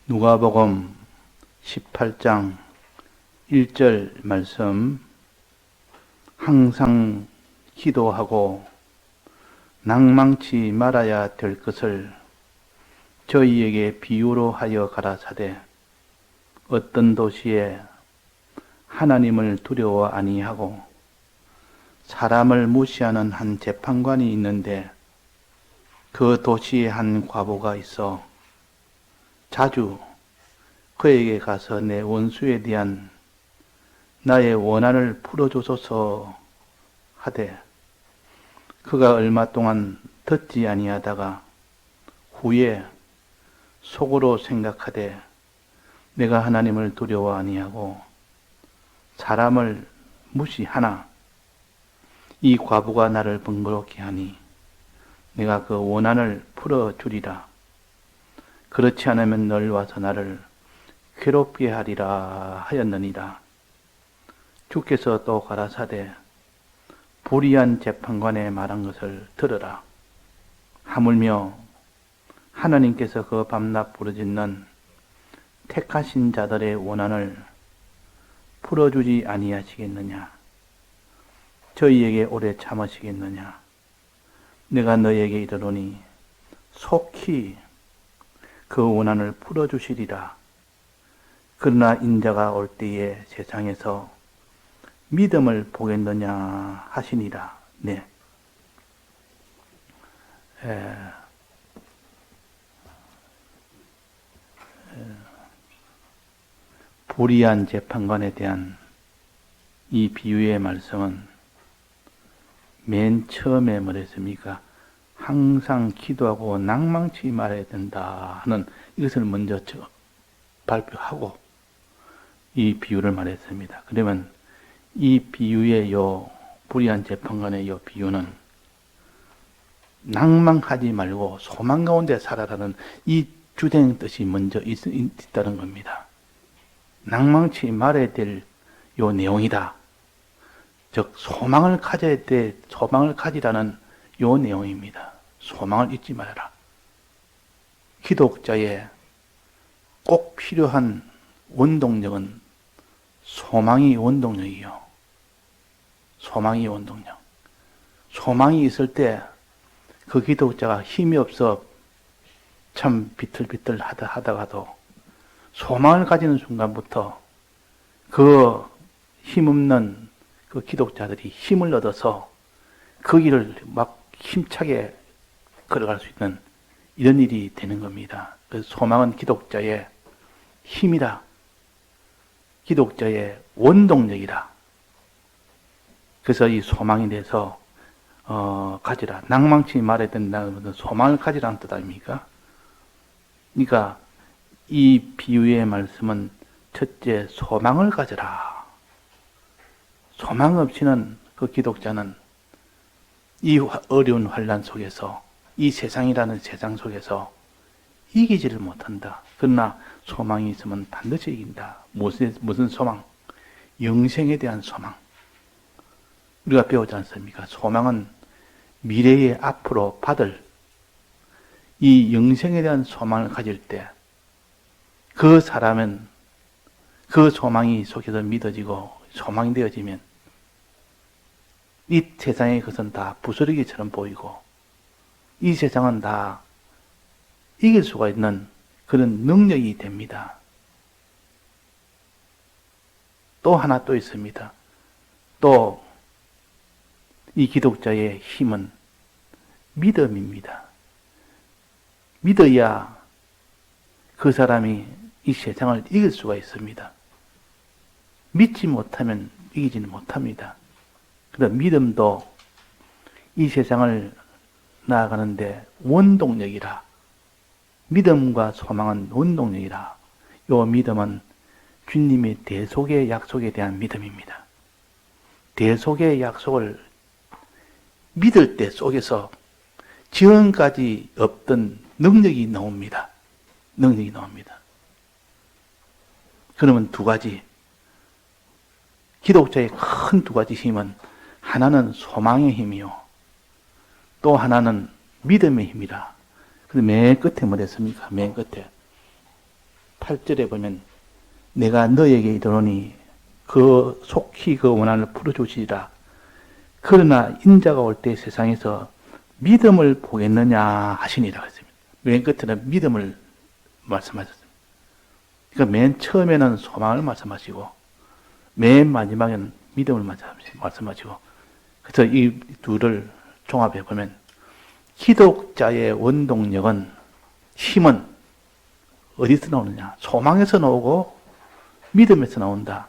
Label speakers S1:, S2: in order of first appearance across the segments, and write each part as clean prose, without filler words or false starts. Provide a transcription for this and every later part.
S1: 누가복음 18장 1절 말씀, 항상 기도하고 낭망치 말아야 될 것을 저희에게 비유로 하여 가라사대 어떤 도시에 하나님을 두려워 아니하고 사람을 무시하는 한 재판관이 있는데 그 도시에 한 과부가 있어 자주 그에게 가서 내 원수에 대한 나의 원한을 풀어주소서 하되 그가 얼마 동안 듣지 아니하다가 후에 속으로 생각하되 내가 하나님을 두려워 아니하고 사람을 무시하나 이 과부가 나를 번거롭게 하니 내가 그 원한을 풀어주리라. 그렇지 않으면 널 와서 나를 괴롭게 하리라 하였느니라. 주께서 또 가라사대 불의한 재판관의 말한 것을 들으라. 하물며 하나님께서 그 밤낮 부르짖는 택하신 자들의 원한을 풀어주지 아니하시겠느냐? 저희에게 오래 참으시겠느냐? 내가 너에게 이르노니 속히 그 원한을 풀어주시리라. 그러나 인자가 올 때에 세상에서 믿음을 보겠느냐 하시니라. 네. 불의한 재판관에 대한 이 비유의 말씀은 맨 처음에 뭐랬습니까? 항상 기도하고 낭망치 말아야 된다 하는 이것을 먼저 발표하고 이 비유를 말했습니다. 그러면 이 비유의 불의한 재판관의 비유는 낭망하지 말고 소망 가운데 살아라는 이 주된 뜻이 먼저 있다는 겁니다. 낭망치 말아야 될 내용이다. 즉 소망을 가져야 돼, 소망을 가지라는 내용입니다. 소망을 잊지 말아라. 기독자의 꼭 필요한 원동력은 소망이 원동력이요. 소망이 원동력. 소망이 있을 때 그 기독자가 힘이 없어 참 비틀비틀 하다가도 소망을 가지는 순간부터 그 힘없는 그 기독자들이 힘을 얻어서 그 길을 막 힘차게 걸어갈 수 있는 이런 일이 되는 겁니다. 그래서 소망은 기독자의 힘이다. 기독자의 원동력이다. 그래서 이 소망에 대해서 가지라. 낭망치 말해야 된다는 것은 소망을 가지라는 뜻 아닙니까? 그러니까 이 비유의 말씀은 첫째 소망을 가져라. 소망 없이는 그 기독자는 이 어려운 환난 속에서 이 세상이라는 세상 속에서 이기지를 못한다. 그러나 소망이 있으면 반드시 이긴다. 무슨 소망? 영생에 대한 소망. 우리가 배우지 않습니까? 소망은 미래에 앞으로 받을 이 영생에 대한 소망을 가질 때 그 사람은 그 소망이 속에서 믿어지고 소망이 되어지면 이 세상의 것은 다 부스러기처럼 보이고 이 세상은 다 이길 수가 있는 그런 능력이 됩니다. 또 하나 또 있습니다. 또 이 기독자의 힘은 믿음입니다. 믿어야 그 사람이 이 세상을 이길 수가 있습니다. 믿지 못하면 이기지는 못합니다. 그래서 믿음도 이 세상을 나아가는데 원동력이라. 믿음과 소망은 원동력이라. 이 믿음은 주님의 대속의 약속에 대한 믿음입니다. 대속의 약속을 믿을 때 속에서 지금까지 없던 능력이 나옵니다. 능력이 나옵니다. 그러면 두 가지. 기독자의 큰 두 가지 힘은 하나는 소망의 힘이요. 또 하나는 믿음의 힘이라. 근데 맨 끝에 뭐 됐습니까? 맨 끝에 8절에 보면 내가 너에게 이르노니 그 속히 그 원한을 풀어주시리라. 그러나 인자가 올 때 세상에서 믿음을 보겠느냐 하시니라 했습니다. 맨 끝에는 믿음을 말씀하셨습니다. 그러니까 맨 처음에는 소망을 말씀하시고 맨 마지막에는 믿음을 말씀하시고 그래서 이 둘을 종합해 보면 기독자의 원동력은 힘은 어디서 나오느냐? 소망에서 나오고 믿음에서 나온다.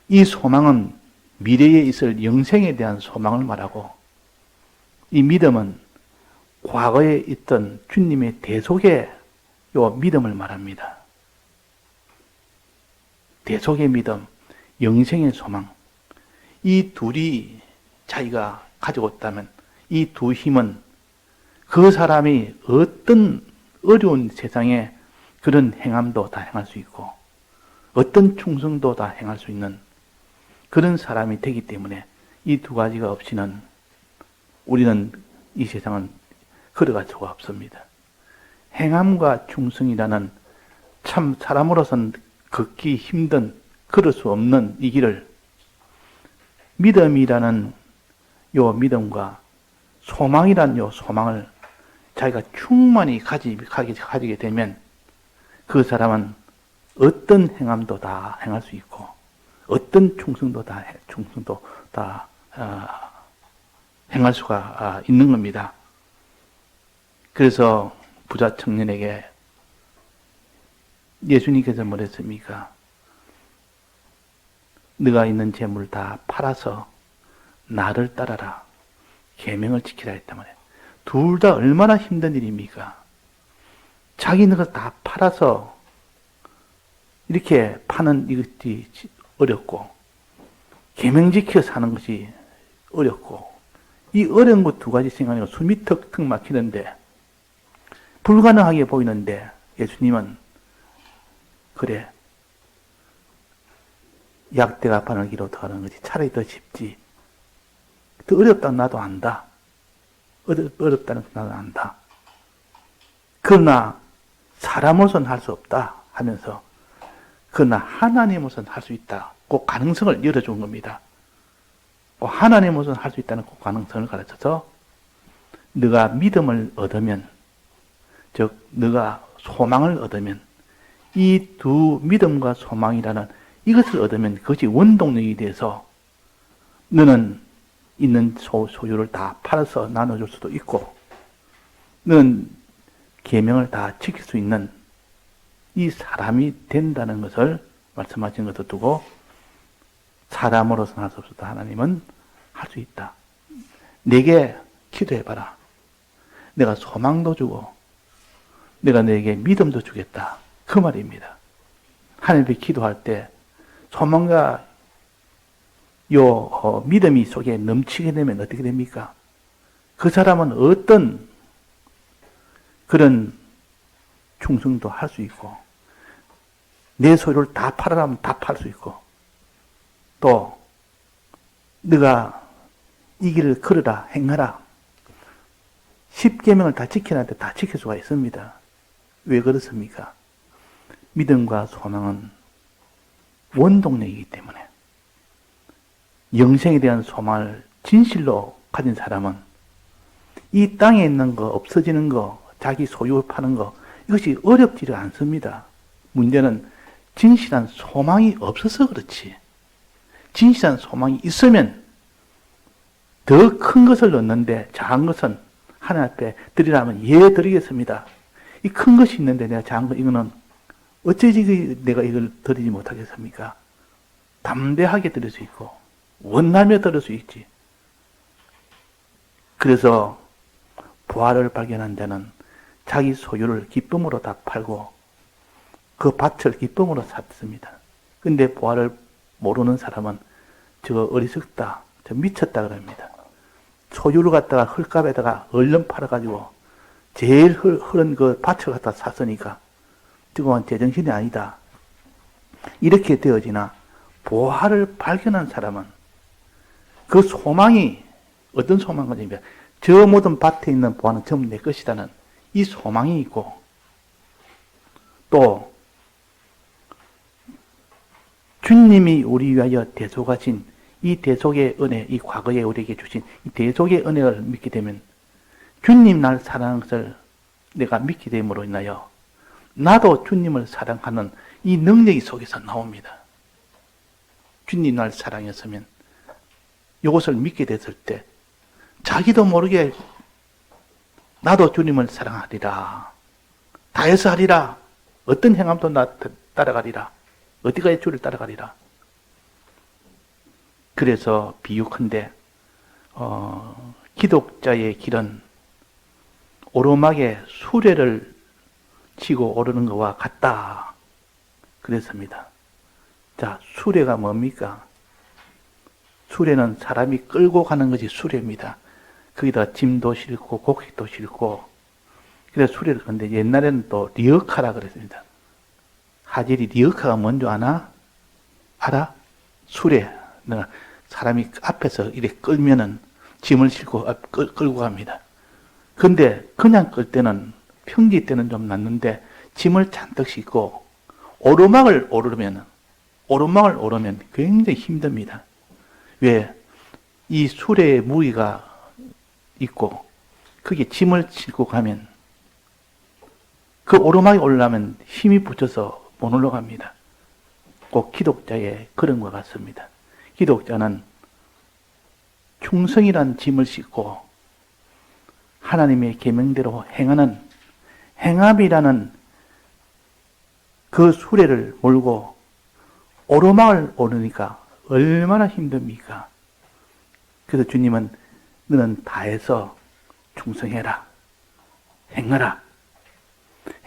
S1: 이 소망은 미래에 있을 영생에 대한 소망을 말하고 이 믿음은 과거에 있던 주님의 대속의 요 믿음을 말합니다. 대속의 믿음, 영생의 소망. 이 둘이 자기가 가지고 있다면 이 두 힘은 그 사람이 어떤 어려운 세상에 그런 행함도 다 행할 수 있고 어떤 충성도 다 행할 수 있는 그런 사람이 되기 때문에 이 두 가지가 없이는 우리는 이 세상은 걸어갈 수가 없습니다. 행함과 충성이라는 참 사람으로서는 걷기 힘든 걸을 수 없는 이 길을 믿음이라는 요 믿음과 소망이라는 요 소망을 자기가 충만히 가지게 되면 그 사람은 어떤 행함도 다 행할 수 있고 어떤 충성도 다 행할 수가 있는 겁니다. 그래서 부자 청년에게 예수님께서 뭐랬습니까? 네가 있는 재물 다 팔아서 나를 따라라. 계명을 지키라 했단 말이에요. 둘 다 얼마나 힘든 일입니까? 자기는 걸 다 팔아서 이렇게 파는 이것이 어렵고 계명 지켜 사는 것이 어렵고 이 어려운 것 두 가지 생각하니까 숨이 턱턱 막히는데 불가능하게 보이는데 예수님은 그래 약대가 바늘기로 더하는 것이 차라리 더 쉽지. 더 어렵다는 나도 안다. 어렵다는 것 나도 안다. 그러나 사람으로서는 할 수 없다 하면서 그러나 하나님으로서는 할 수 있다. 그 가능성을 열어준 겁니다. 하나님으로서는 할 수 있다는 그 가능성을 가르쳐서 네가 믿음을 얻으면 즉 네가 소망을 얻으면 이 두 믿음과 소망이라는 이것을 얻으면 그것이 원동력이 돼서 너는 있는 소유를 다 팔아서 나눠줄 수도 있고 너는 계명을 다 지킬 수 있는 이 사람이 된다는 것을 말씀하신 것도 두고 사람으로서는 할 수 없어도 하나님은 할 수 있다. 내게 기도해봐라. 내가 소망도 주고 내가 너에게 믿음도 주겠다. 그 말입니다. 하나님께 기도할 때 소망과 믿음이 속에 넘치게 되면 어떻게 됩니까? 그 사람은 어떤 그런 충성도 할 수 있고 내 소유를 다 팔아라면 다 팔 수 있고 또 네가 이 길을 걸어라 행하라 10계명을 다 지키는데 다 지킬 수가 있습니다. 왜 그렇습니까? 믿음과 소망은 원동력이기 때문에 영생에 대한 소망을 진실로 가진 사람은 이 땅에 있는 거 없어지는 거 자기 소유 파는 거 이것이 어렵지를 않습니다. 문제는 진실한 소망이 없어서 그렇지. 진실한 소망이 있으면 더 큰 것을 얻는데 작은 것은 하나님 앞에 드리라면 예 드리겠습니다. 이 큰 것이 있는데 내가 작은 것 이거는 어찌지 내가 이걸 드리지 못하겠습니까? 담대하게 드릴 수 있고 원하며 드릴 수 있지. 그래서 부활을 발견한 자는 자기 소유를 기쁨으로 다 팔고 그 밭을 기쁨으로 샀습니다. 근데 부활을 모르는 사람은 저 어리석다, 저 미쳤다 그럽니다. 소유를 갖다가 헐값에다가 얼른 팔아가지고 제일 흐른 그 밭을 갖다 샀으니까 지금은 제정신이 아니다. 이렇게 되어지나 부활을 발견한 사람은 그 소망이 어떤 소망인지 저 모든 밭에 있는 부활은 전부 내 것이라는 이 소망이 있고 또 주님이 우리 위하여 대속하신 이 대속의 은혜, 이 과거에 우리에게 주신 이 대속의 은혜를 믿게 되면 주님 날 사랑하는 것을 내가 믿게 됨으로 인하여 나도 주님을 사랑하는 이 능력이 속에서 나옵니다. 주님 날 사랑했으면 이것을 믿게 됐을 때 자기도 모르게 나도 주님을 사랑하리라. 다해서 하리라. 어떤 행함도 나 따라가리라. 어디까지 주를 따라가리라. 그래서 비유컨대 기독자의 길은 오르막에 수레를 치고 오르는 것과 같다. 그랬습니다. 자, 수레가 뭡니까? 수레는 사람이 끌고 가는 것이 수레입니다. 거기다 짐도 싣고 곡식도 싣고 그래서 수레를 근데 옛날에는 또 리어카라 그랬습니다. 하질이 리어카가 뭔지 아나? 알아? 수레. 사람이 앞에서 이렇게 끌면은 짐을 싣고 끌고 갑니다. 근데 그냥 끌 때는 평지 때는 좀 낫는데 짐을 잔뜩 싣고 오르막을 오르면 굉장히 힘듭니다. 왜? 이 수레에 무기가 있고 거기에 짐을 싣고 가면 그 오르막에 올라가면 힘이 붙여서 못 올라갑니다. 꼭 기독자의 그런 것 같습니다. 기독자는 충성이란 짐을 싣고 하나님의 계명대로 행하는 행함이라는 그 수레를 몰고 오르막을 오르니까 얼마나 힘듭니까? 그래서 주님은 너는 다해서 충성해라. 행하라.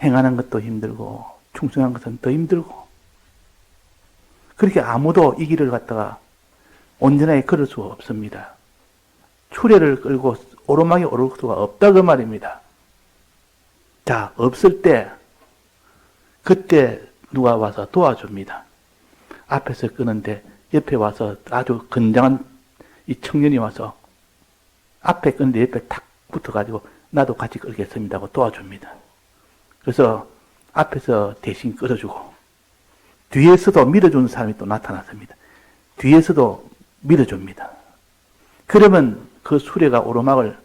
S1: 행하는 것도 힘들고 충성한 것은 더 힘들고 그렇게 아무도 이 길을 갖다가 온전하게 걸을 수가 없습니다. 수레를 끌고 오르막에 오를 수가 없다 그 말입니다. 자, 없을 때 그때 누가 와서 도와줍니다. 앞에서 끄는데 옆에 와서 아주 건장한 이 청년이 와서 앞에 끄는데 옆에 탁 붙어가지고 나도 같이 끌겠습니다 하고 도와줍니다. 그래서 앞에서 대신 끌어주고 뒤에서도 밀어주는 사람이 또 나타났습니다. 뒤에서도 밀어줍니다. 그러면 그 수레가 오르막을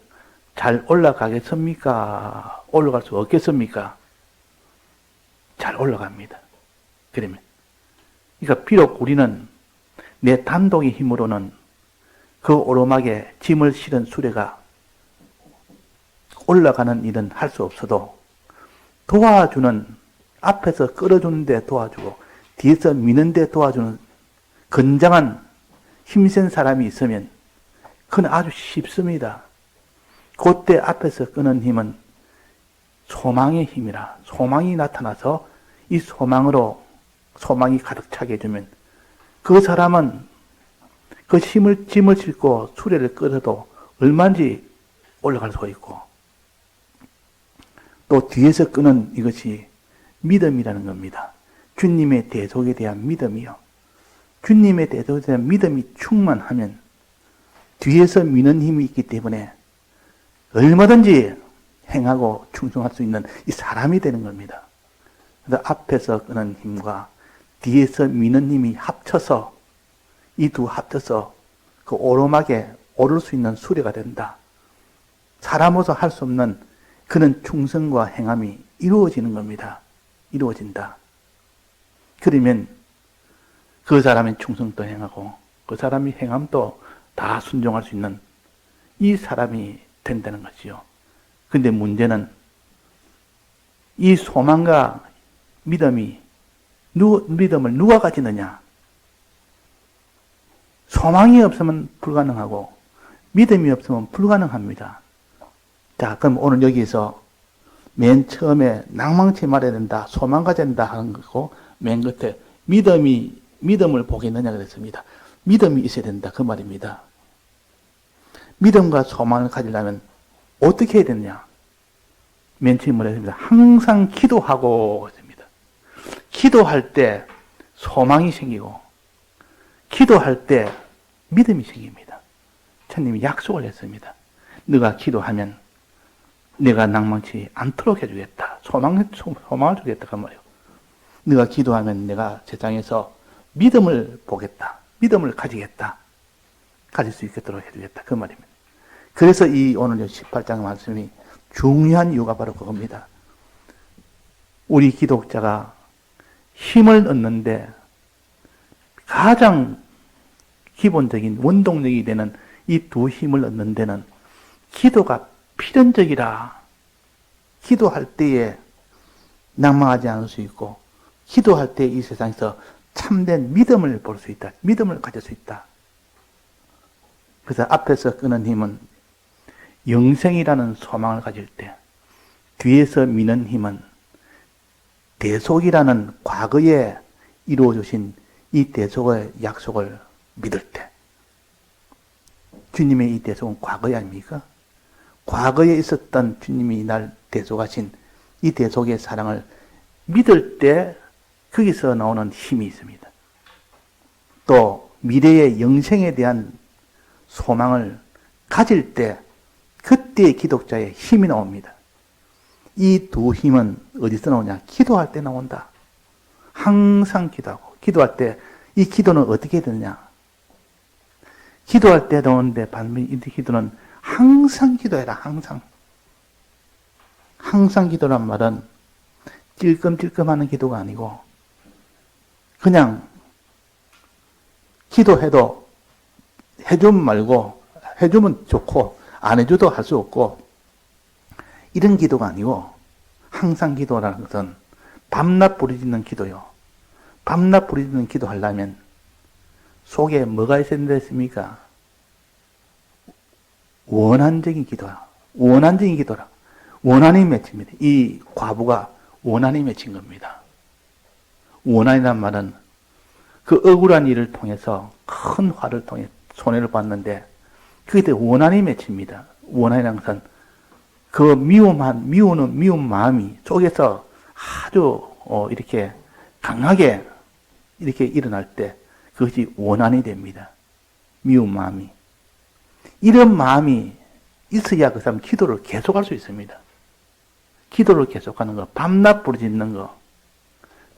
S1: 잘 올라가겠습니까? 올라갈 수 없겠습니까? 잘 올라갑니다. 그러면 그러니까 비록 우리는 내 단독의 힘으로는 그 오르막에 짐을 실은 수레가 올라가는 일은 할 수 없어도 도와주는 앞에서 끌어주는 데 도와주고 뒤에서 미는 데 도와주는 건장한 힘센 사람이 있으면 그건 아주 쉽습니다. 그때 앞에서 끄는 힘은 소망의 힘이라 소망이 나타나서 이 소망으로 소망이 가득 차게 해주면 그 사람은 그 짐을 싣고 수레를 끌어도 얼마든지 올라갈 수가 있고 또 뒤에서 끄는 이것이 믿음이라는 겁니다. 주님의 대속에 대한 믿음이요. 주님의 대속에 대한 믿음이 충만하면 뒤에서 미는 힘이 있기 때문에 얼마든지 행하고 충성할 수 있는 이 사람이 되는 겁니다. 그래서 앞에서 끄는 힘과 뒤에서 미는 힘이 합쳐서 이 두 합쳐서 그 오르막에 오를 수 있는 수레가 된다. 사람으로서 할 수 없는 그런 충성과 행함이 이루어지는 겁니다. 이루어진다. 그러면 그 사람의 충성도 행하고 그 사람이 행함도 다 순종할 수 있는 이 사람이 된다는 것이요. 근데 문제는 이 소망과 믿음을 누가 가지느냐? 소망이 없으면 불가능하고 믿음이 없으면 불가능합니다. 자, 그럼 오늘 여기서 맨 처음에 낭망치 말해야 된다, 소망 가져야 된다 하는 거고 맨 끝에 믿음을 보겠느냐 그랬습니다. 믿음이 있어야 된다 그 말입니다. 믿음과 소망을 가지려면 어떻게 해야 되느냐? 맨 처음에 뭐라 했습니다. 항상 기도하고 했습니다. 기도할 때 소망이 생기고 기도할 때 믿음이 생깁니다. 천님이 약속을 했습니다. 네가 기도하면 내가 낭망치 않도록 해주겠다. 소망을 주겠다 그 말이에요. 네가 기도하면 내가 세상에서 믿음을 보겠다. 믿음을 가지겠다. 가질 수 있도록 해주겠다. 그 말입니다. 그래서 이 오늘 18장 말씀이 중요한 이유가 바로 그겁니다. 우리 기독자가 힘을 얻는데 가장 기본적인 원동력이 되는 이 두 힘을 얻는 데는 기도가 필연적이라. 기도할 때에 낭망하지 않을 수 있고 기도할 때 이 세상에서 참된 믿음을 볼 수 있다. 믿음을 가질 수 있다. 그래서 앞에서 끄는 힘은 영생이라는 소망을 가질 때, 뒤에서 미는 힘은 대속이라는 과거에 이루어주신 이 대속의 약속을 믿을 때. 주님의 이 대속은 과거에 아닙니까? 과거에 있었던 주님이 날 대속하신 이 대속의 사랑을 믿을 때 거기서 나오는 힘이 있습니다. 또 미래의 영생에 대한 소망을 가질 때 그때 기독자의 힘이 나옵니다. 이 두 힘은 어디서 나오냐? 기도할 때 나온다. 항상 기도하고 기도할 때 이 기도는 어떻게 되느냐? 기도할 때 나오는데 반면 이 기도는 항상 기도해라. 항상. 항상 기도란 말은 찔끔찔끔하는 기도가 아니고 그냥 기도해도 해주면 말고 해주면 좋고 안 해줘도 할 수 없고 이런 기도가 아니고 항상 기도라는 것은 밤낮 부르짖는 기도요. 밤낮 부르짖는 기도하려면 속에 뭐가 있어야 된다했습니까? 원한적인 기도야. 원한적인 기도라. 원한이 맺힙니다. 이 과부가 원한이 맺힌 겁니다. 원한이란 말은 그 억울한 일을 통해서 큰 화를 통해 손해를 봤는데 그때 원한이 맺힙니다. 원한이라는 것은 그 미운 마음이 속에서 아주 이렇게 강하게 이렇게 일어날 때 그것이 원한이 됩니다. 미운 마음이. 이런 마음이 있어야 그 사람 기도를 계속할 수 있습니다. 기도를 계속하는 거, 밤낮 부르짖는 거,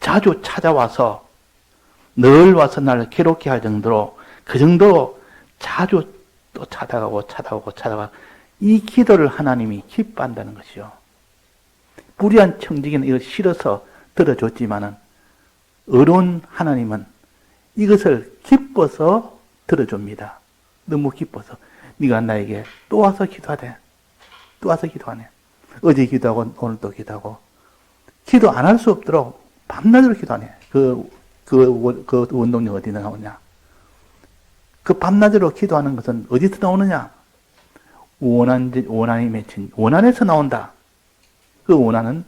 S1: 자주 찾아와서 늘 와서 나를 괴롭게 할 정도로 그 정도로 자주 또 찾아가고 이 기도를 하나님이 기뻐한다는 것이요. 불의한 청지기는 이걸 싫어서 들어줬지만은 어려운 하나님은 이것을 기뻐서 들어줍니다. 너무 기뻐서 네가 나에게 또 와서 기도하대. 또 와서 기도하네. 어제 기도하고 오늘 또 기도하고 기도 안 할 수 없도록 밤낮으로 기도하네. 그 원동력 어디 나오냐? 그 밤낮으로 기도하는 것은 어디서 나오느냐? 원한이 맺힌 원한에서 나온다. 그 원한은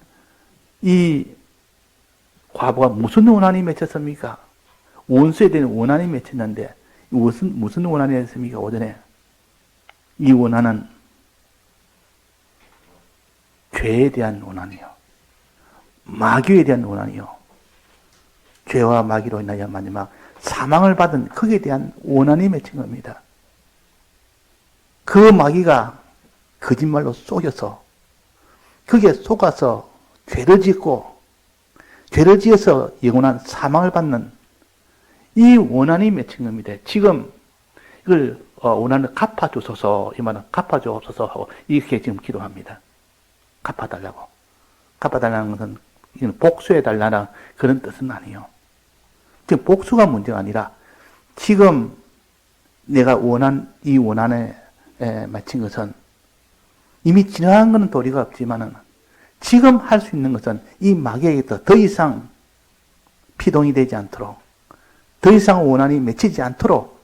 S1: 이 과부가 무슨 원한이 맺혔습니까? 원수에 대한 원한이 맺혔는데 무슨 원한이 했습니까? 오전에 이 원한은 죄에 대한 원한이요, 마귀에 대한 원한이요, 죄와 마귀로 인하여 마지막 사망을 받은 거기에 대한 원한이 맺힌 겁니다. 그 마귀가 거짓말로 속여서 거기에 속아서 죄를 짓고 죄를 지어서 영원한 사망을 받는 이 원한이 맺힌 겁니다. 지금 이걸 원한을 갚아주소서, 이 말은 갚아주옵소서 하고 이렇게 지금 기도합니다. 갚아달라고. 갚아달라는 것은 이건 복수해달라는 그런 뜻은 아니에요. 지금 복수가 문제가 아니라 지금 내가 이 원한에 맺힌 것은 이미 지나간 것은 도리가 없지만은 지금 할 수 있는 것은 이 마귀에게 더 이상 피동이 되지 않도록, 더 이상 원한이 맺히지 않도록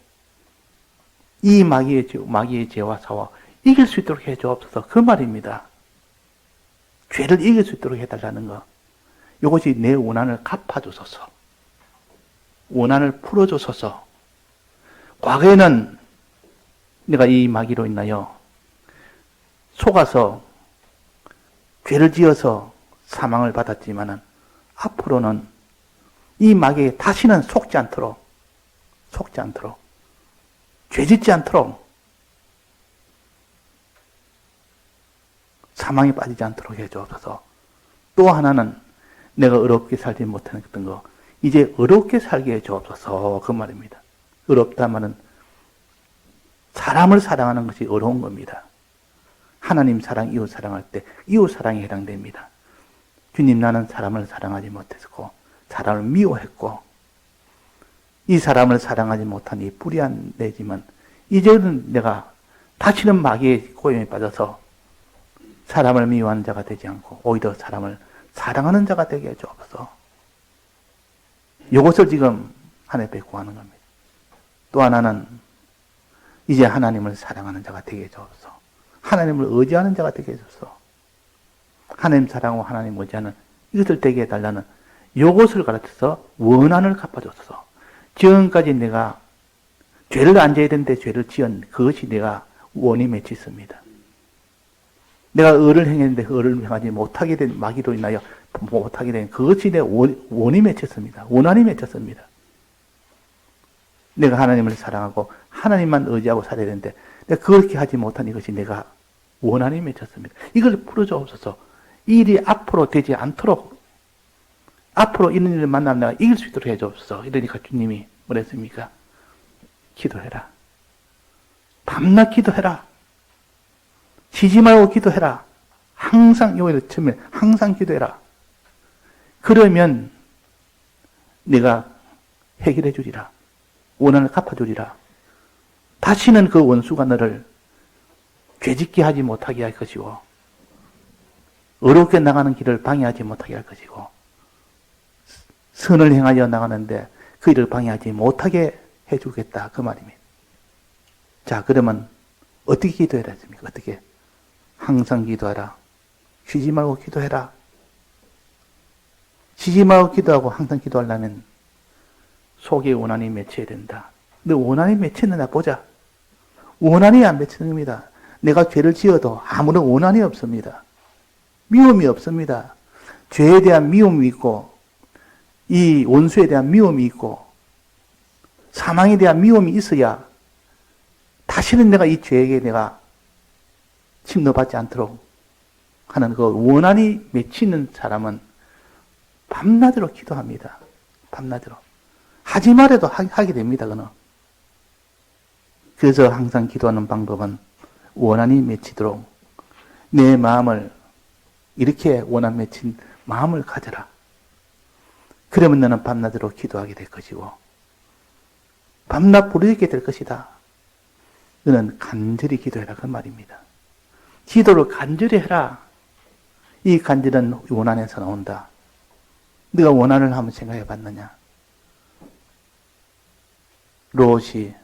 S1: 이 마귀의 죄와 사와 이길 수 있도록 해주옵소서. 그 말입니다. 죄를 이길 수 있도록 해달라는 거. 이것이 내 원한을 갚아주소서. 원한을 풀어주소서. 과거에는 내가 이 마귀로 인하여 속아서 죄를 지어서 사망을 받았지만은 앞으로는 이 마귀에 다시는 속지 않도록 죄 짓지 않도록 사망에 빠지지 않도록 해주옵소서. 또 하나는 내가 어렵게 살지 못했던 거 이제 어렵게 살게 해주옵소서 그 말입니다. 어렵다마는 사람을 사랑하는 것이 어려운 겁니다. 하나님 사랑, 이웃 사랑할 때 이웃 사랑에 해당됩니다. 주님 나는 사람을 사랑하지 못했고 사람을 미워했고 이 사람을 사랑하지 못한 이 불의한 내지만 이제는 내가 다시는 마귀의 고용에 빠져서 사람을 미워하는 자가 되지 않고 오히려 사람을 사랑하는 자가 되게 해주옵소서. 이것을 지금 하나님께 구하는 겁니다. 또 하나는 이제 하나님을 사랑하는 자가 되게 해주옵소서. 하나님을 의지하는 자가 되게 해주옵소서. 하나님 사랑하고 하나님 의지하는 이것을 되게 해달라는 이것을 가르쳐서 원한을 갚아줬어서 지금까지 내가 죄를 안 져야 되는데 죄를 지은 그것이 내가 원이 맺혔습니다. 내가 의를 행했는데 의를 행하지 못하게 된 마귀로 인하여 못하게 된 그것이 내 원이 맺혔습니다. 원한이 맺혔습니다. 내가 하나님을 사랑하고 하나님만 의지하고 살아야 되는데 내가 그렇게 하지 못한 이것이 내가 원한이 맺혔습니다. 이걸 풀어주옵소서. 이 일이 앞으로 되지 않도록 앞으로 이런 일을 만나면 내가 이길 수 있도록 해주옵소서. 이러니까 주님이 뭐랬습니까? 기도해라. 밤낮 기도해라. 쉬지 말고 기도해라. 항상 요일을 처음에 항상 기도해라. 그러면 내가 해결해 주리라. 원한을 갚아주리라. 다시는 그 원수가 너를 죄짓게 하지 못하게 할 것이고 어렵게 나가는 길을 방해하지 못하게 할 것이고 선을 행하여 나가는데 그 일을 방해하지 못하게 해주겠다 그 말입니다. 자 그러면 어떻게 기도해야 됩니까? 어떻게? 항상 기도하라. 쉬지 말고 기도해라. 쉬지 말고 기도하고 항상 기도하려면 속에 원한이 맺혀야 된다. 근데 원한이 맺혔느냐 보자. 원한이 안 맺히는 겁니다. 내가 죄를 지어도 아무런 원한이 없습니다. 미움이 없습니다. 죄에 대한 미움이 있고 이 원수에 대한 미움이 있고 사망에 대한 미움이 있어야 다시는 내가 이 죄에게 내가 침노받지 않도록 하는 그 원한이 맺히는 사람은 밤낮으로 기도합니다. 밤낮으로. 하지 말아도 하게 됩니다. 그는. 그래서 항상 기도하는 방법은 원한이 맺히도록 내 마음을 이렇게 원한 맺힌 마음을 가져라. 그러면 너는 밤낮으로 기도하게 될 것이고 밤낮 부르짖게 될 것이다. 너는 간절히 기도해라 그 말입니다. 기도를 간절히 해라. 이 간절은 원한에서 나온다. 네가 원한을 한번 생각해 봤느냐? 롯이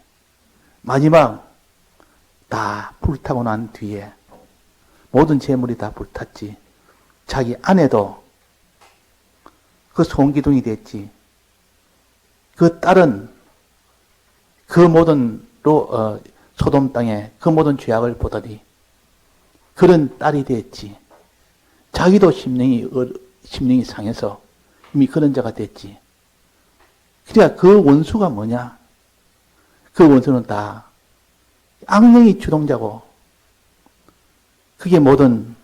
S1: 마지막 다 불타고 난 뒤에 모든 재물이 다 불탔지. 자기 아내도 그 송기둥이 됐지. 그 딸은 그 모든 소돔 땅에 그 모든 죄악을 보더니 그런 딸이 됐지. 자기도 심령이 상해서 이미 그런 자가 됐지. 그러니까 그 원수가 뭐냐? 그 원수는 다 악령이 주동자고 그게 모든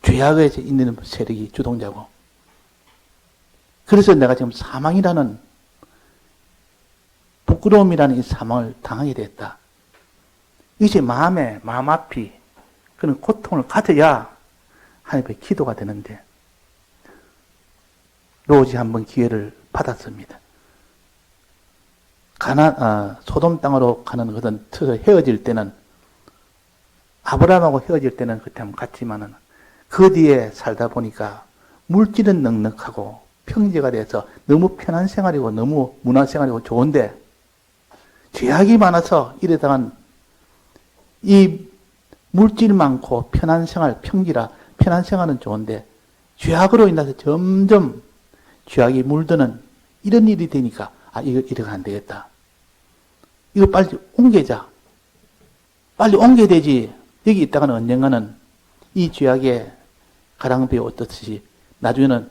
S1: 죄악에 있는 세력이 주동자고 그래서 내가 지금 사망이라는 부끄러움이라는 이 사망을 당하게 됐다. 이것이 마음 앞이 그런 고통을 가져야 하나님의 기도가 되는데 롯이 한번 기회를 받았습니다. 소돔 땅으로 가는 것은 헤어질 때는 아브라함하고 헤어질 때는 그때 한번 갔지만은 그 뒤에 살다 보니까 물질은 넉넉하고 평지가 돼서 너무 편한 생활이고 너무 문화 생활이고 좋은데 죄악이 많아서 이러다간 이 물질 많고 편한 생활, 평지라 편한 생활은 좋은데 죄악으로 인해서 점점 죄악이 물드는 이런 일이 되니까 이거 안 되겠다. 이거 빨리 옮기자. 빨리 옮겨야 되지. 여기 있다가는 언젠가는 이 죄악의 가랑비에 어떻듯이 나중에는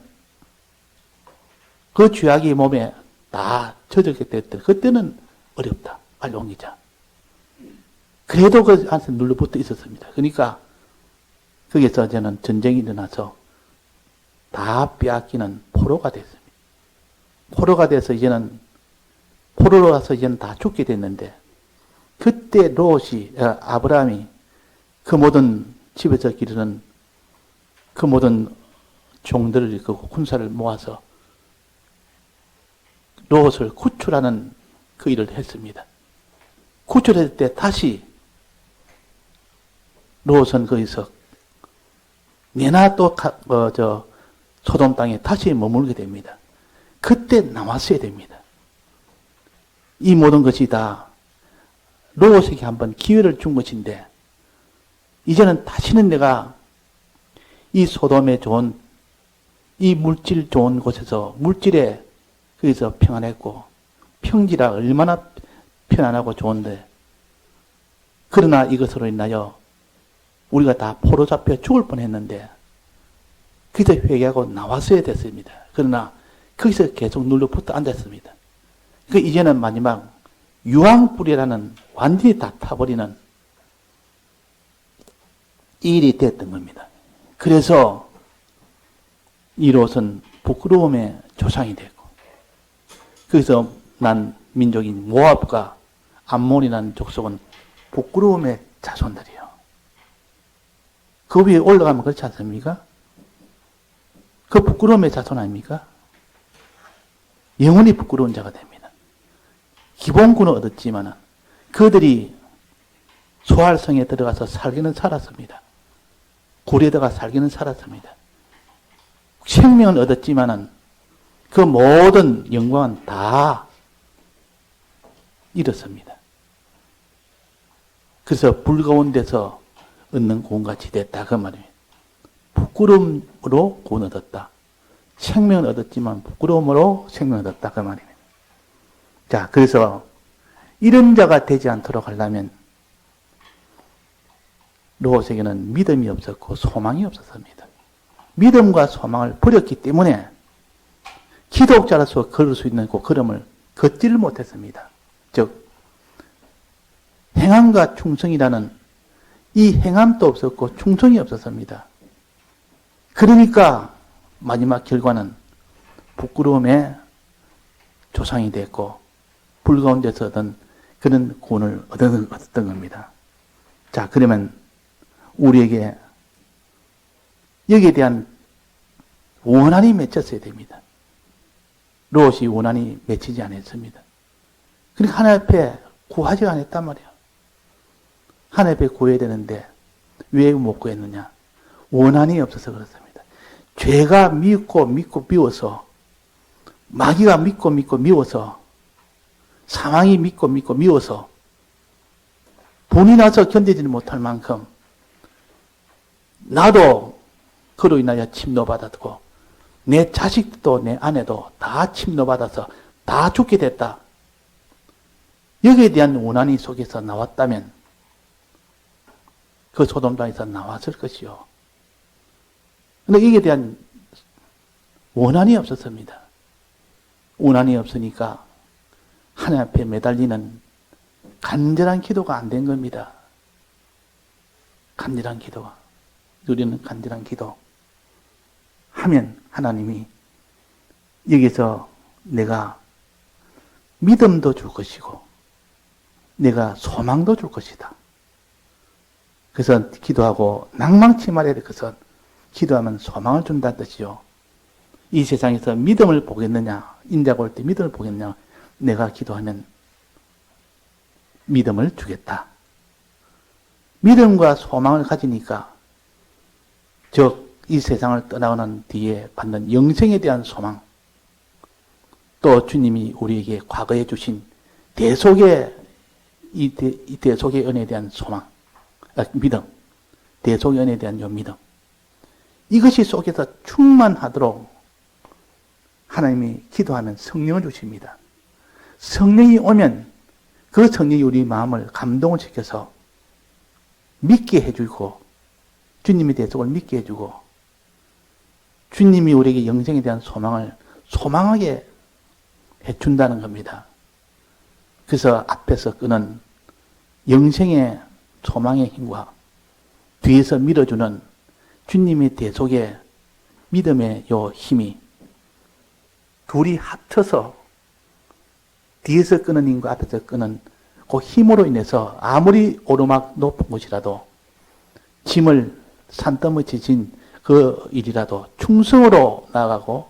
S1: 그 죄악이 몸에 다 젖었기 때문에 그때는 어렵다. 빨리 옮기자. 그래도 그 안에서 눌러붙어 있었습니다. 그러니까 거기서 저는 전쟁이 일어나서 다 빼앗기는 포로가 됐습니다. 포로가 돼서 이제는 포로로 가서 이제는 다 죽게 됐는데, 그때 롯이 아브라함이 그 모든 집에서 기르는 그 모든 종들을 그 군사를 모아서 롯을 구출하는 그 일을 했습니다. 구출할 때 다시 롯은 거기서 내나 또 소돔 땅에 다시 머물게 됩니다. 그때 나왔어야 됩니다. 이 모든 것이 다 롯에게 한번 기회를 준 것인데, 이제는 다시는 내가 이 소돔에 좋은, 이 물질 좋은 곳에서, 물질에 거기서 평안했고, 평지라 얼마나 편안하고 좋은데, 그러나 이것으로 인하여 우리가 다 포로 잡혀 죽을 뻔했는데, 거기서 회개하고 나왔어야 됐습니다. 그러나 거기서 계속 눌러붙어 앉았습니다. 그 이제는 마지막 유황불이라는 완전히 다 타버리는 일이 됐던 겁니다. 그래서 이 롯은 부끄러움의 조상이 됐고, 거기서 난 민족인 모압과 암몬이라는 족속은 부끄러움의 자손들이요. 그 위에 올라가면 그렇지 않습니까? 그 부끄러움의 자손 아닙니까? 영원히 부끄러운 자가 됩니다. 기본군을 얻었지만 그들이 소알성에 들어가서 살기는 살았습니다. 굴에다가 살기는 살았습니다. 생명은 얻었지만 그 모든 영광은 다 잃었습니다. 그래서 불 가운데서 얻는 구원같이 됐다 그 말이에요. 부끄러움으로 구원 얻었다. 생명은 얻었지만 부끄러움으로 생명을 얻었다 그 말이에요. 자, 그래서 이런 자가 되지 않도록 하려면 롯에게는 믿음이 없었고 소망이 없었습니다. 믿음과 소망을 버렸기 때문에 기독자로서 걸을 수 있는 그 걸음을 걷지를 못했습니다. 즉 행함과 충성이라는 이 행함도 없었고 충성이 없었습니다. 그러니까 마지막 결과는 부끄러움의 조상이 됐고 불 가운데서 얻은 그런 구원을 얻었던 겁니다. 자, 그러면 우리에게 여기에 대한 원한이 맺혔어야 됩니다. 롯이 원한이 맺히지 않았습니다. 그러니까 하나님 앞에 구하지 않았단 말이에요. 하나님 앞에 구해야 되는데 왜 못 구했느냐? 원한이 없어서 그렇습니다. 죄가 믿고 미워서, 마귀가 믿고 미워서, 상황이 믿고 미워서 본이 나서 견디지 못할 만큼 나도 그로 인하여 침노받았고 내 자식도 내 아내도 다 침노받아서 다 죽게 됐다. 여기에 대한 원한이 속에서 나왔다면 그 소돔 땅에서 나왔을 것이요. 그런데 이에 대한 원한이 없었습니다. 원한이 없으니까 하나님 앞에 매달리는 간절한 기도가 안 된 겁니다. 간절한 기도가. 우리는 간절한 기도 하면 하나님이 여기서 내가 믿음도 줄 것이고 내가 소망도 줄 것이다. 그래서 기도하고 낭망치 말해야 될 것은 기도하면 소망을 준다는 뜻이요. 이 세상에서 믿음을 보겠느냐, 인자가 올 때 믿음을 보겠느냐, 내가 기도하면 믿음을 주겠다. 믿음과 소망을 가지니까 즉 이 세상을 떠나가는 뒤에 받는 영생에 대한 소망, 또 주님이 우리에게 과거에 주신 대속의 이 대속의 은혜에 대한 소망, 믿음, 대속의 은혜에 대한 요 믿음, 이것이 속에서 충만하도록 하나님이 기도하면 성령을 주십니다. 성령이 오면 그 성령이 우리 마음을 감동을 시켜서 믿게 해주고 주님의 대속을 믿게 해주고 주님이 우리에게 영생에 대한 소망을 소망하게 해준다는 겁니다. 그래서 앞에서 끄는 영생의 소망의 힘과 뒤에서 밀어주는 주님의 대속의 믿음의 요 힘이 둘이 합쳐서 뒤에서 끄는 힘과 앞에서 끄는 그 힘으로 인해서 아무리 오르막 높은 곳이라도 짐을 산더미치 진 그 일이라도 충성으로 나아가고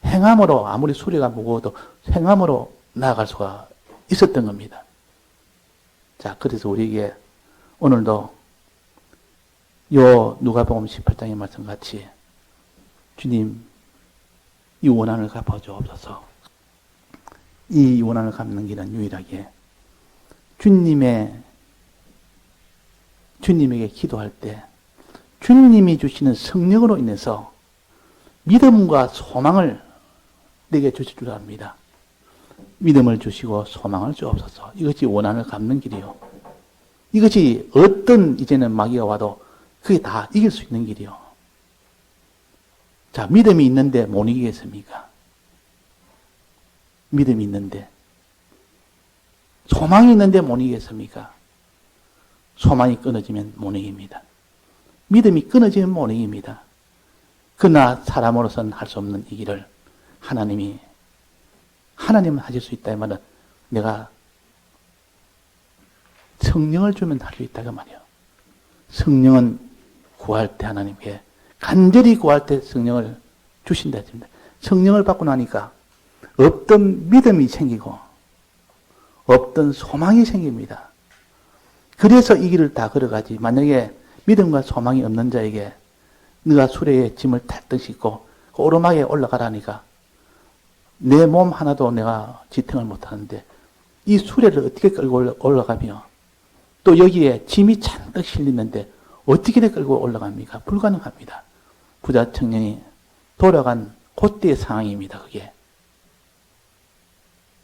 S1: 행함으로 아무리 수레가 무거워도 행함으로 나아갈 수가 있었던 겁니다. 자, 그래서 우리에게 오늘도 요 누가복음 18장의 말씀 같이 주님 이 원한을 갚아 주옵소서. 이 원한을 갚는 길은 유일하게 주님에게 기도할 때 주님이 주시는 성령으로 인해서 믿음과 소망을 내게 주실 줄 압니다. 믿음을 주시고 소망을 주옵소서. 이것이 원한을 갚는 길이요. 이것이 어떤 이제는 마귀가 와도 그게 다 이길 수 있는 길이요. 자, 믿음이 있는데 못 이기겠습니까? 믿음이 있는데. 소망이 있는데 못 이기겠습니까? 소망이 끊어지면 못 이깁니다. 믿음이 끊어지면 못 이깁니다. 그러나 사람으로서는 할 수 없는 이 길을 하나님은 하실 수 있다. 이 말은 내가 성령을 주면 할 수 있다. 그 말이에요. 성령은 구할 때 하나님께 간절히 구할 때 성령을 주신다 했습니다. 성령을 받고 나니까 없던 믿음이 생기고 없던 소망이 생깁니다. 그래서 이 길을 다 걸어가지. 만약에 믿음과 소망이 없는 자에게 네가 수레에 짐을 탈듯 싣고 오르막에 올라가라니까 내 몸 하나도 내가 지탱을 못하는데 이 수레를 어떻게 끌고 올라가며 또 여기에 짐이 잔뜩 실리는데 어떻게 끌고 올라갑니까? 불가능합니다. 부자 청년이 돌아간 그때의 상황입니다. 그게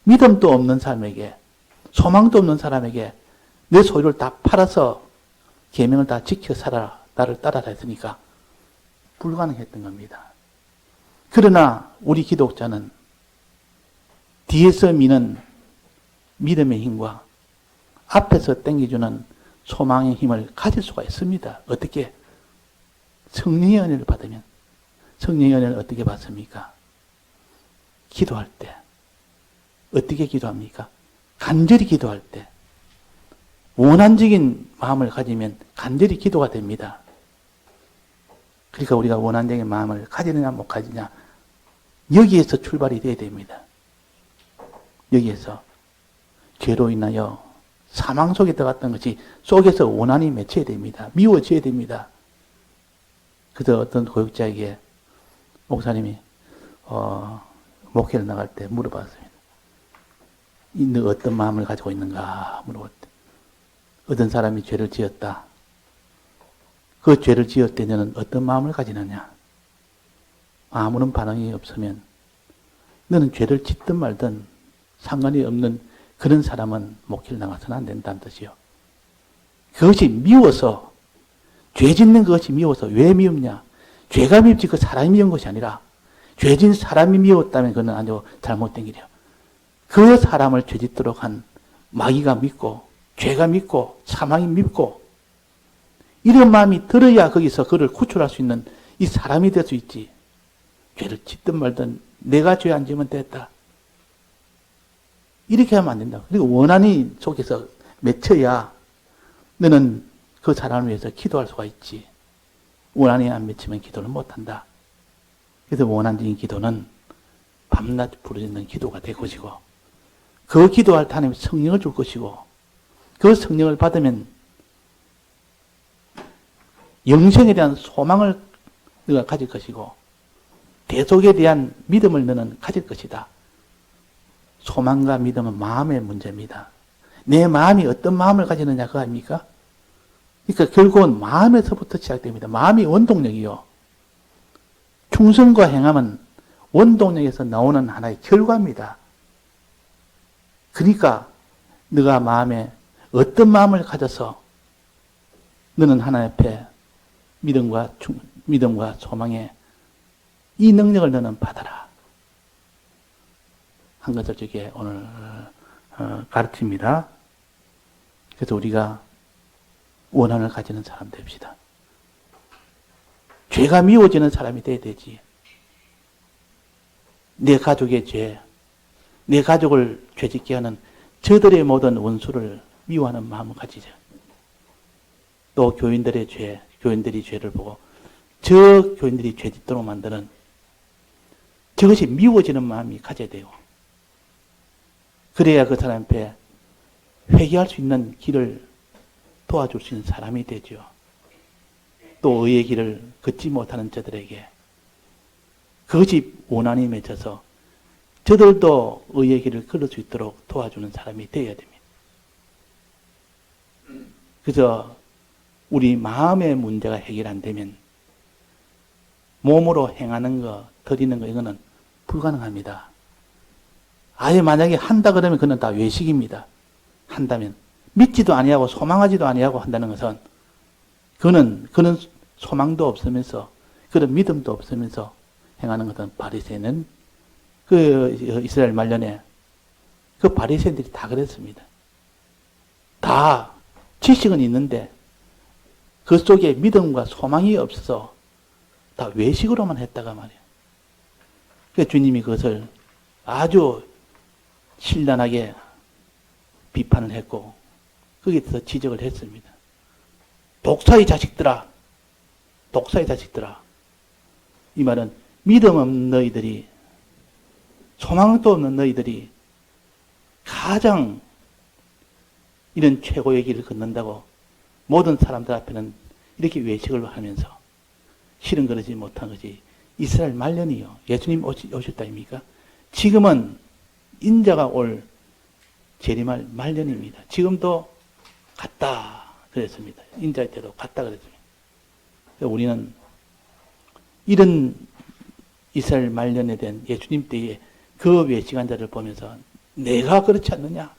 S1: 믿음도 없는 사람에게 소망도 없는 사람에게 내 소유를 다 팔아서 계명을 다 지켜 살아라. 나를 따라라 했으니까 불가능했던 겁니다. 그러나 우리 기독자는 뒤에서 미는 믿음의 힘과 앞에서 당겨주는 소망의 힘을 가질 수가 있습니다. 어떻게? 성령의 은혜를 받으면. 성령의 은혜를 어떻게 받습니까? 기도할 때. 어떻게 기도합니까? 간절히 기도할 때. 원한적인 마음을 가지면 간절히 기도가 됩니다. 그러니까 우리가 원한적인 마음을 가지느냐 못 가지냐 여기에서 출발이 돼야 됩니다. 여기에서 죄로 인하여 사망 속에 들어갔던 것이 속에서 원한이 맺혀야 됩니다. 미워져야 됩니다. 그래서 어떤 교육자에게 목사님이 목회를 나갈 때 물어봤습니다. 너 어떤 마음을 가지고 있는가 물어봤대. 어떤 사람이 죄를 지었다. 그 죄를 지을 때 너는 어떤 마음을 가지느냐? 아무런 반응이 없으면 너는 죄를 짓든 말든 상관이 없는 그런 사람은 목회를 나가서는 안 된다는 뜻이요. 그것이 미워서 죄 짓는 것이 미워서 왜 미웠냐? 죄가 미웠지 그 사람이 미운 것이 아니라 죄 짓는 사람이 미웠다면 그건 아주 잘못된 길이에요. 그 사람을 죄 짓도록 한 마귀가 믿고 죄가 믿고 사망이 믿고 이런 마음이 들어야 거기서 그를 구출할 수 있는 이 사람이 될 수 있지. 죄를 짓든 말든 내가 죄 안 지면 됐다. 이렇게 하면 안 된다. 그리고 원한이 속에서 맺혀야 너는 그 사람을 위해서 기도할 수가 있지. 원한이 안 맺히면 기도를 못한다. 그래서 원한적인 기도는 밤낮 부르짖는 기도가 될 것이고 그 기도할 때 하나님이 성령을 줄 것이고 그 성령을 받으면 영생에 대한 소망을 너가 가질 것이고 대속에 대한 믿음을 너는 가질 것이다. 소망과 믿음은 마음의 문제입니다. 내 마음이 어떤 마음을 가지느냐 그거 아닙니까? 그러니까 결국은 마음에서부터 시작됩니다. 마음이 원동력이요. 충성과 행함은 원동력에서 나오는 하나의 결과입니다. 그러니까 네가 마음에 어떤 마음을 가져서 너는 하나님 앞에 믿음과 소망의 이 능력을 너는 받아라. 한 것을 저게 오늘 가르칩니다. 그래서 우리가 원한을 가지는 사람 됩시다. 죄가 미워지는 사람이 돼야 되지. 내 가족의 죄, 내 가족을 죄짓게 하는 저들의 모든 원수를 미워하는 마음을 가지죠. 또 교인들의 죄, 교인들이 죄를 보고 저 교인들이 죄짓도록 만드는 저것이 미워지는 마음이 가져야 돼요. 그래야 그 사람 앞에 회개할 수 있는 길을 도와줄 수 있는 사람이 되죠. 또 의의 길을 걷지 못하는 저들에게 그것이 원한이 맺혀서 저들도 의의 길을 걸을 수 있도록 도와주는 사람이 되어야 됩니다. 그래서 우리 마음의 문제가 해결 안 되면 몸으로 행하는 거, 드리는 거 이거는 불가능합니다. 아예 만약에 한다 그러면 그건 다 외식입니다. 한다면 믿지도 아니하고 소망하지도 아니하고 한다는 것은 그는 소망도 없으면서 그런 믿음도 없으면서 행하는 것은 바리새인은 그 이스라엘 말년에 그 바리새인들이 다 그랬습니다. 다 지식은 있는데 그 속에 믿음과 소망이 없어서 다 외식으로만 했다가 말이에요. 그래서 주님이 그것을 아주 신랄하게 비판을 했고 거기에 대해서 지적을 했습니다. 독사의 자식들아, 독사의 자식들아. 이 말은 믿음 없는 너희들이, 소망도 없는 너희들이 가장 이런 최고의 길을 걷는다고 모든 사람들 앞에는 이렇게 외식을 하면서 실은 그러지 못한 것이 이스라엘 말년이요. 예수님 오셨다 아닙니까? 지금은 인자가 올 재림할 말년입니다. 지금도 같다 그랬습니다. 인자의 때도 같다 그랬습니다. 우리는 이런 이스라엘 말년에 대한 예수님 때의 그 외식한 자를 보면서 내가 그렇지 않느냐?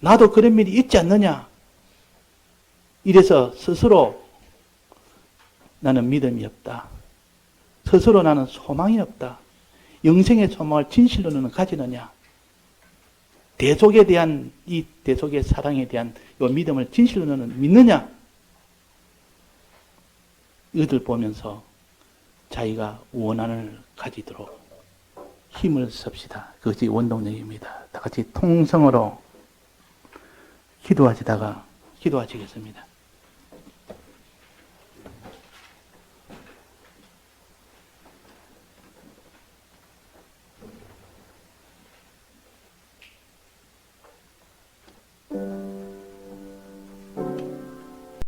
S1: 나도 그런 면이 있지 않느냐? 이래서 스스로 나는 믿음이 없다. 스스로 나는 소망이 없다. 영생의 소망을 진실로 너는 가지느냐? 대속에 대한 이 대속의 사랑에 대한 이 믿음을 진실로 너는 믿느냐? 이것을 보면서 자기가 원한을 가지도록 힘을 씁시다. 그것이 원동력입니다. 다 같이 통성으로 기도하시겠습니다.